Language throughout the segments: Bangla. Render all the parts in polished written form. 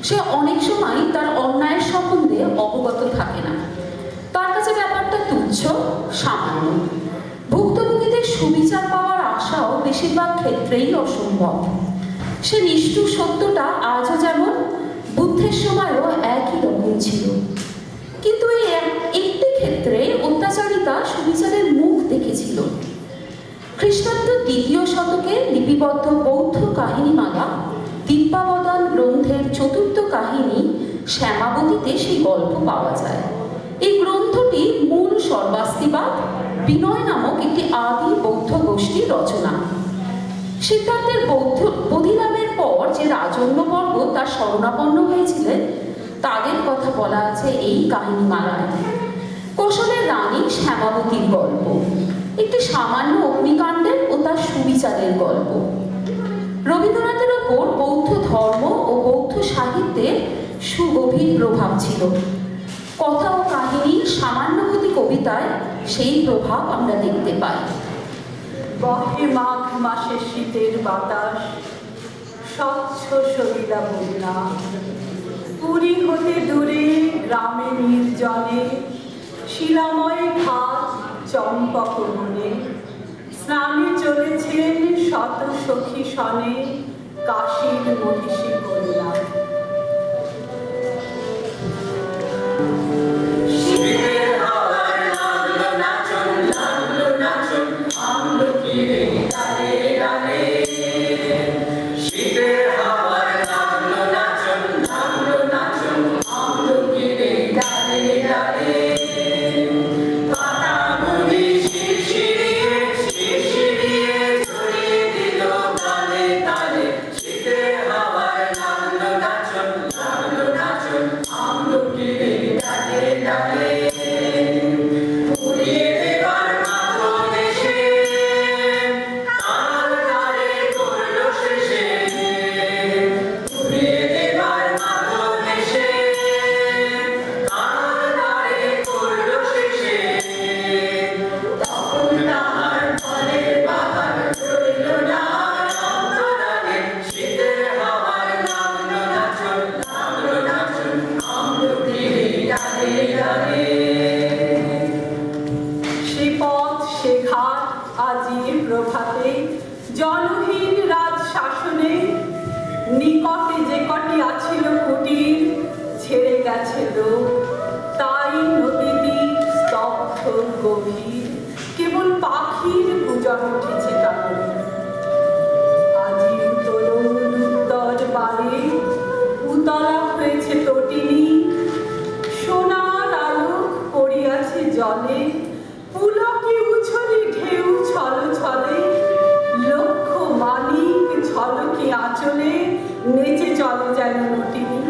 সে অনেক সময় তার অন্যায়ের সম্বন্ধে অবগত থাকে না। তার কাছে ব্যাপারটা তুচ্ছ, সামান্য। ভুক্তভোগীদের সুবিচার পাওয়ার আশাও বেশিরভাগ ক্ষেত্রেই অসম্ভব। সে নিষ্ঠুর সত্যটা আজও যেমন বুদ্ধের সময়ও একই রকম ছিল, কিন্তু এই একটি ক্ষেত্রে অত্যাচারিতা সুবিচারের মুখ দেখেছিল। খ্রিস্টাব্দ ২য় শতকে লিপিবদ্ধ বৌদ্ধ কাহিনীমালা দিব্যাবদান গ্রন্থের ৪র্থ কাহিনী শ্যামাবতীতে সেই গল্প পাওয়া যায়। এই গ্রন্থটি মূল সর্বাস্তিবাদ বিনয় নামক একটি আদি বৌদ্ধ গোষ্ঠীর রচনা। সিদ্ধার্থের বোধিলাভের পর যে রাজন্যবর্গ তার শরণাপন্ন হয়েছিলেন তাদের কথা বলা আছে এই কাহিনীমালায়। কোশলের রানী শ্যামাবতীর গল্প একটি সামান্য অগ্নিকাণ্ডের ও তার সুবিচারের গল্প। রবীন্দ্রনাথের ওপর বৌদ্ধ ধর্ম ও বৌদ্ধ সাহিত্যের সুগভীর প্রভাব ছিল। কথা ও কাহিনীর সামান্যবতী কবিতায় সেই প্রভাব আমরা দেখতে পাই। বহে মাঘ মাসের শীতের বাতাস, স্বচ্ছ সলিলা বন্যা, পুরী হতে দূরে গ্রামে নির্জনে, শিলাময় ঘাট চম্পক মনে, স্নানে চলেছেন শত সখী সনে, কাশীর মহিষী কন্যা। শীতের হাওয়ার লোক, তাই নদীটি স্তব্ধ গভীর, কেবল পাখির পূজন উঠেছে তার। আজি উত্তরণ উত্তর বারে উতলা হয়েছে তটিনী, সোনার আলোক পড়িয়াছে জলে, পুলকে উছলে ঢেউ ছলে ছলে, লক্ষ মানিক ঝলকে আঁচলে নেচে চলে যেন নটিনী।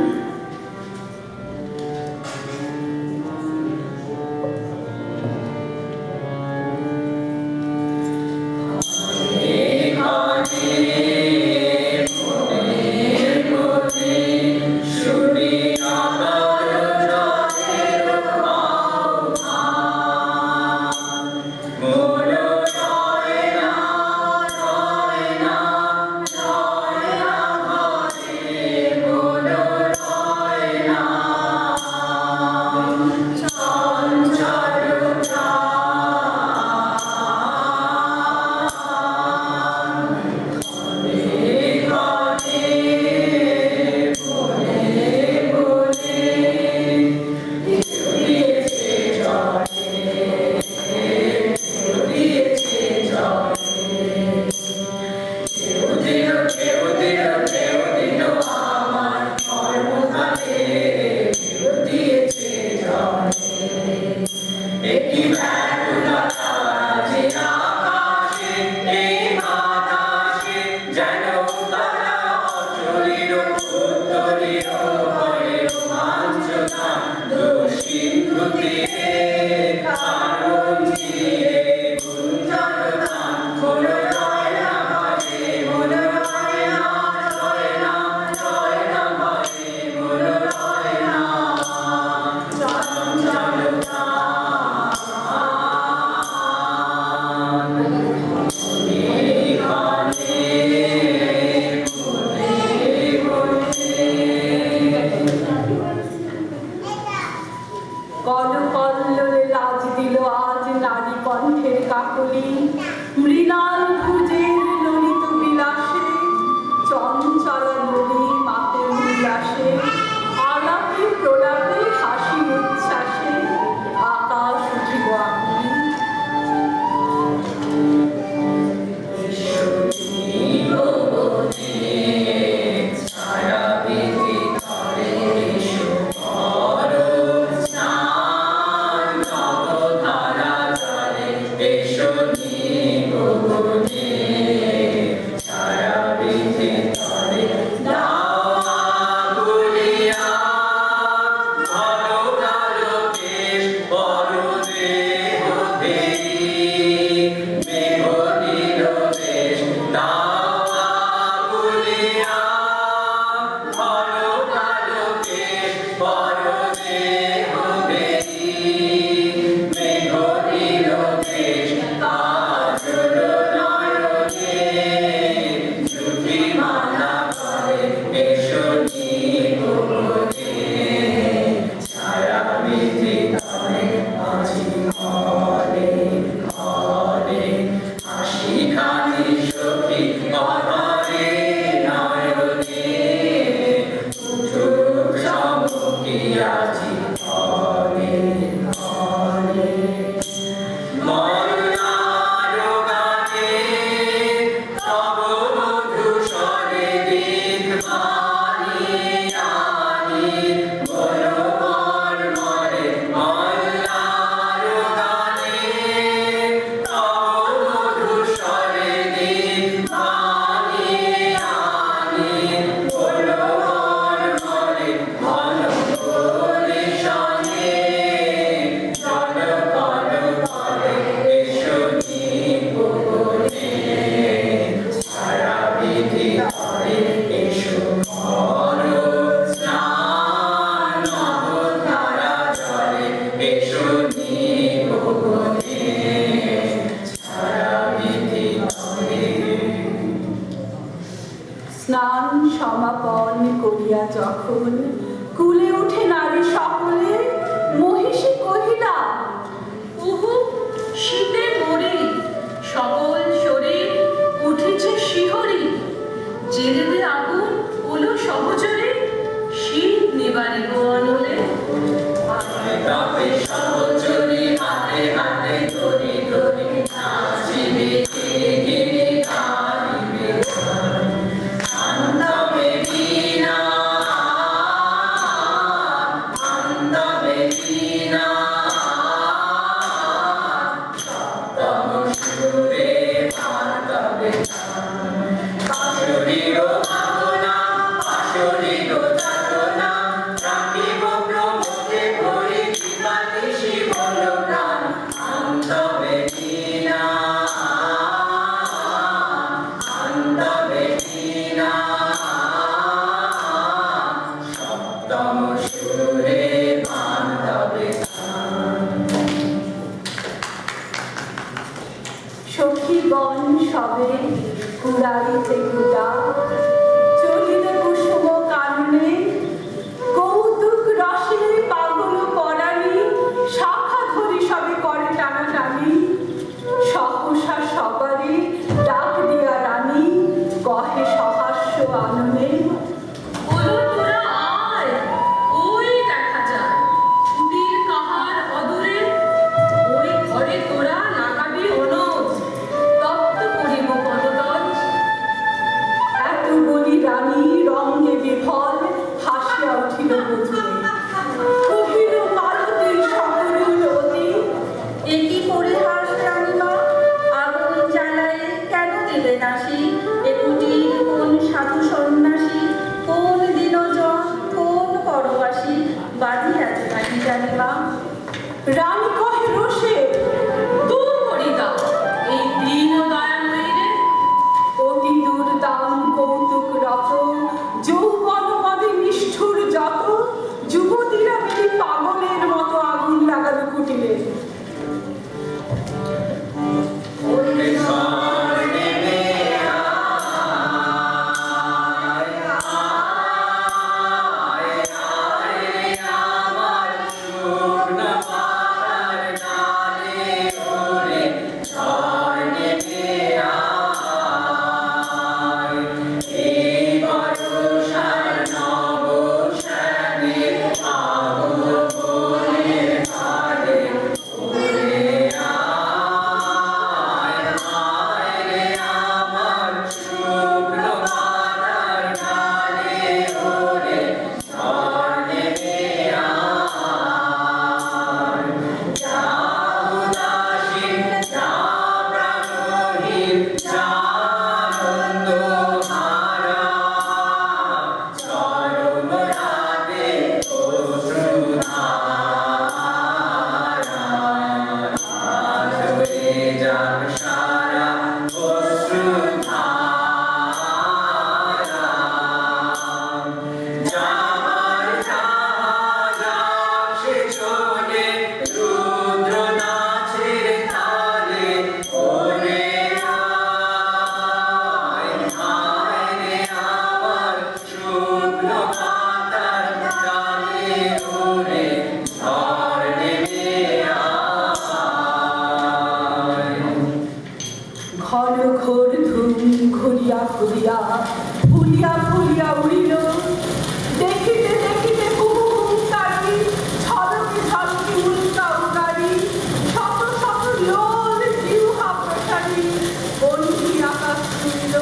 কলকল্লোলে লাজ দিল আজ নারী কণ্ঠের কাকলি, মৃণাল ভুজের ললিত বিলাসে, চঞ্চল নদী মাতের উল্লাসে, আলাপে প্রলাপে হাসি উচ্ছ্বাসে আকাশ উঠিব আকুলি। স্নান সমাপন করিয়া যখন কুলে উঠে নারী সকলে, মহিষী কহিলা, উহু শীতে মরি, সকল শরীর উঠেছে শিহরি, জেলে দে আগুন হলো সহচরে, শীত নিবারিব অনলে। রবে সহচরী হাতে হাতে ধরে ধরে নাচিবে গিয়ে গিয়ে গাইবে গান। আনন্দে বীণা আনন্দে বীণা সপ্তম সুরে বাঁধবে গান। বাঁশরীর ভাবনা বাঁশরীর যাতনা রাখিব প্রমোদে ভরি দিবানিশি বল প্রাণ। আনন্দে বীণা আনন্দে বীণা সপ্তম সুরে বাঁধবে গান। সখীগণ সবে কুড়াইতে কুড়া চলিলে কুসুম কাননে কৌতুক রসে পাগল পরাণী শাখা ধরি সবে করে টানাটানি সহসা সবারে ডাক দিয়া রানী কহে সহাস্য আননে বলো তোরা আয়, ওই দেখা যায় কুটির কাহার অদূরে, ওই ঘরে তোরা লাগাবি অনজ, তপ্ত করিব পদতল। এত বলি রানী রঙ্গে বিফল হাসিয়া উঠিল বুঝলে কহিল মালতী সকরুণ অতি এ কি পরিহাস রানীমা, আগুন জ্বালায়ে কেন দিলে নাশি? এ কুটির কোন সাধু সন্ন্যাসী, কোন দিনজন, কোন পরবাসী বাঁধিয়াছে নাকি জানিমা? রানী কহে রোষে দূর করি দাও এই দীন দয়াময়ীরে। অতি দুর্দাম কৌতুক রত যৌবন মদে নিষ্ঠুর যত যুবতীরা মিলি পাগলের মতো আগুন লাগালো কুটিরে ওরে ঘর নেমে আয় আয় আমার শুকনো পাতার ডালে ওরে ঘর নেমে আয়। এই বর্ষার নবশ্যামে পাগল বনের ধারে ওরে আয় আয় রে আমার শুকনো পাতার ডালে ওরে ঝড় নেমে আয়। যা উদাসীন যা প্রাণহীন যা আনন্দ হারা চরম রাতে অশ্রুধারা আজ হয়ে যাক সারা অশ্রুধারা। যাবার জাহাজ আসে চলে রুদ্র নাচের তালে ওরে আয় আয় রে আমার শুকনো পাতার ডালে ওরে ঝড় নেমে আয়। ঘন ঘোর ধুম ঘুরিয়া ঘুরিয়া ফুলিয়া ফুলিয়া উড়িল দেখিতে দেখিতে হুহু হুঙ্কারি ঝলকে ঝলকে উল্কা উগারি শত শত লোল জিহ্বা প্রসারী বন্ধি আকাশ ছুঁইল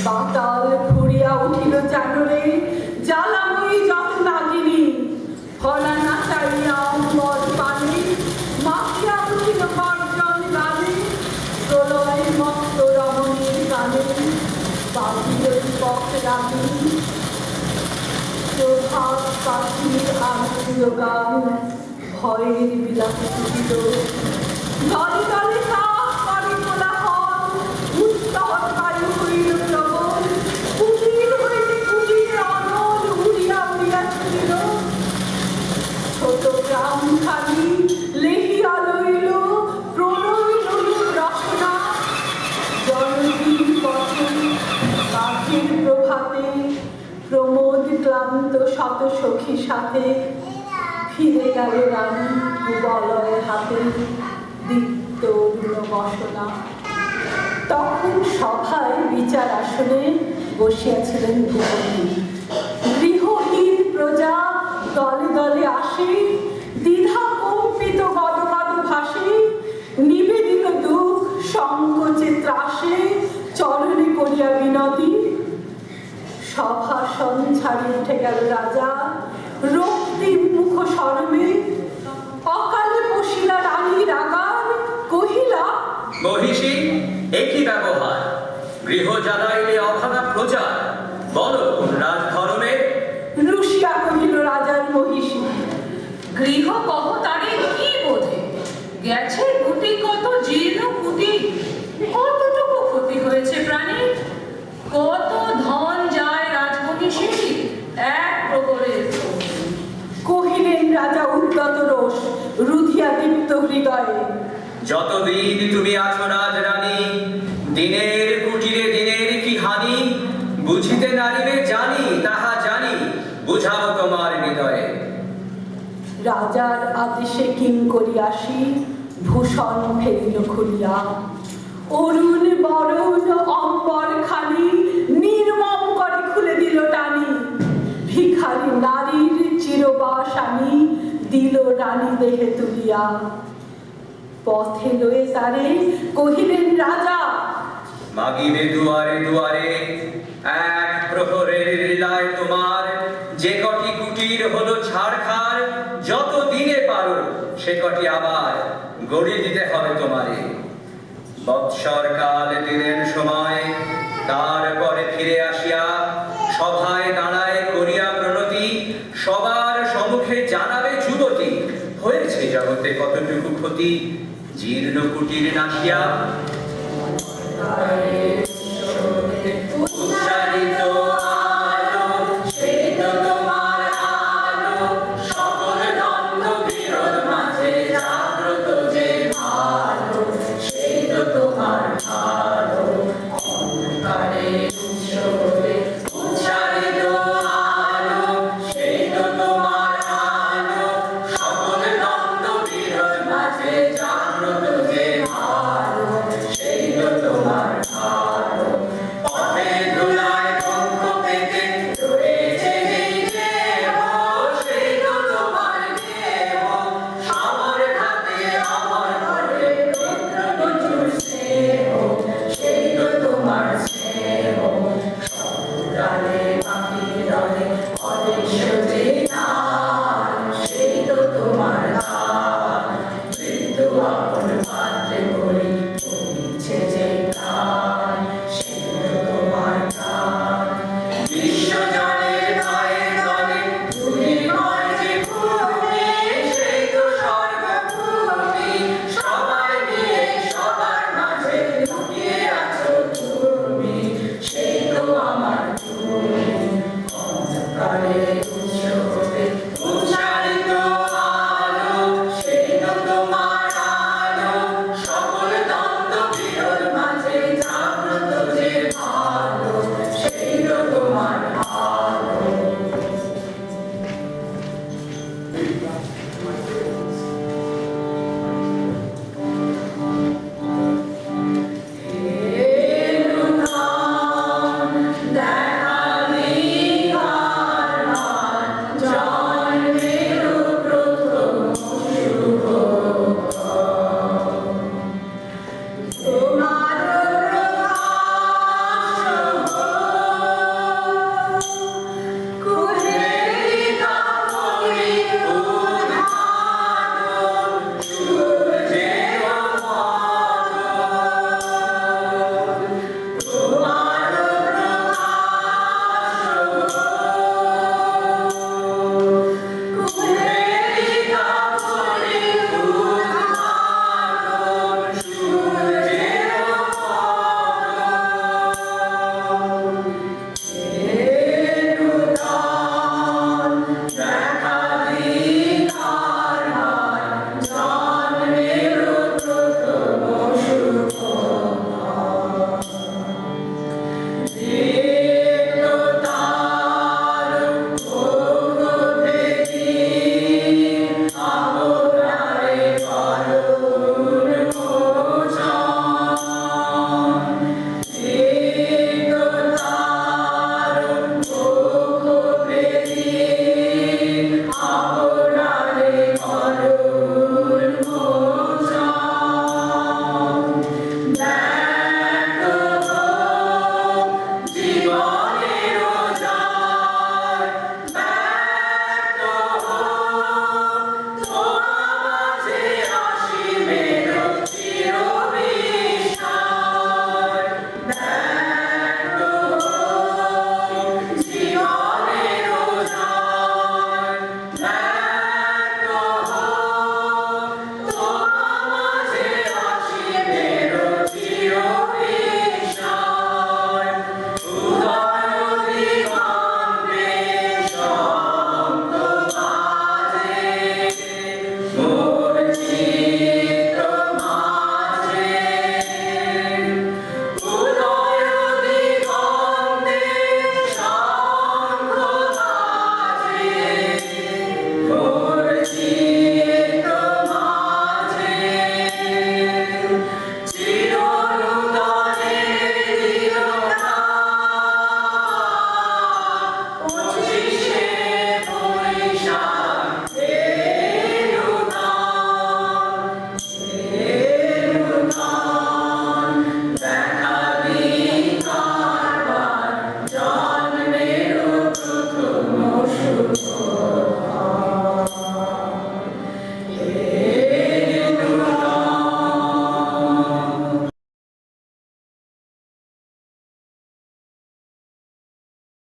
পাতাল ফুরিয়া উঠিল জানরে জ্বালাময়ী যত নাগিনী ফলা নাচাইয়া অম্বর পানি মাখিয়া উঠিল গর্জন গানে প্রলয় মত্ত রমণীর গানে বাজিল পথ রানী প্রভাত পাখির আনন্দ গান ভয়ের বিলাপ উঠিল দলে দলে কাক করে কোলাহল উত্তর বায়ু হইল প্রবল কুটির হইতে কুটিরে অনল উড়িয়া উড়িয়া ছুটিল ছোট গ্রাম খালি লেহিয়া লইল প্রলয় লইল রসনা জনদীন পথে কাঠের প্রভাতে প্রমোদ ক্লান্ত শত সখী সাথে ফিরে গেল রানী বলয় হাতে দীপ্ত বসনা। তখন সভায় বিচার আসনে বসিয়াছিলেন ভূপতি। গৃহহীন প্রজা দলে দলে আসে বাড়ি উঠে গেল রাজা রক্তিম মুখ শরমে। অকালে বসিলা রানী রাগান, কহিলা মহিষী, একই ব্যবহার, গৃহ জ্বালাইলে অভাগা প্রজা, বলো কোন রাজধর্মে? রুশিয়া কহিল রাজার মহিষী। গৃহ কহ তারে কি বোধে, গেছে গুটি কত জীর্ণ কুটি, কতটুকু ক্ষতি হয়েছে প্রাণী, কত ধন যায় রাজমহিষী এক প্রহরের। কহিলেন রাজা উদ্যত রোষ, রুধিয়া দীপ্ত হৃদয়ে। যতদিন তুমি আছো রাজরানী, দিনের কুটিরে দিনের কি হানি, বুঝিতে নারিবে জানি, তাহা জানি, বুঝাও তোমার হৃদয়ে। রাজার আদেশে কিঙ্করি আসি, ভূষণ ফেলিল খুলিয়া। অরুণ বরণ অম্বর খানি, নির্মম করে খুলে দিল টানি। ভিখারি নারীর চিরবাসানি, দিল রানী দেহে তুলিয়া। পথে লয়ে তারে কহিলেন রাজা, মাগিবে দুয়ারে দুয়ারে, এক প্রহরের লীলায় তোমার, যে কটি কুটির হলো ছাড়খাড়, যত দিনে পারো সে কটি আবার গড়িয়ে দিতে হবে তোমারে। বৎসর কাল দিনের সময়, তারপরে ফিরে আসিয়া সভায় দাঁড়ায় করিয়া প্রণতি, সবার সম্মুখে জানাবে যুবতী, হয়েছে জগতে কতটুকু ক্ষতি, জীর্ণ কুটির নাশিয়া।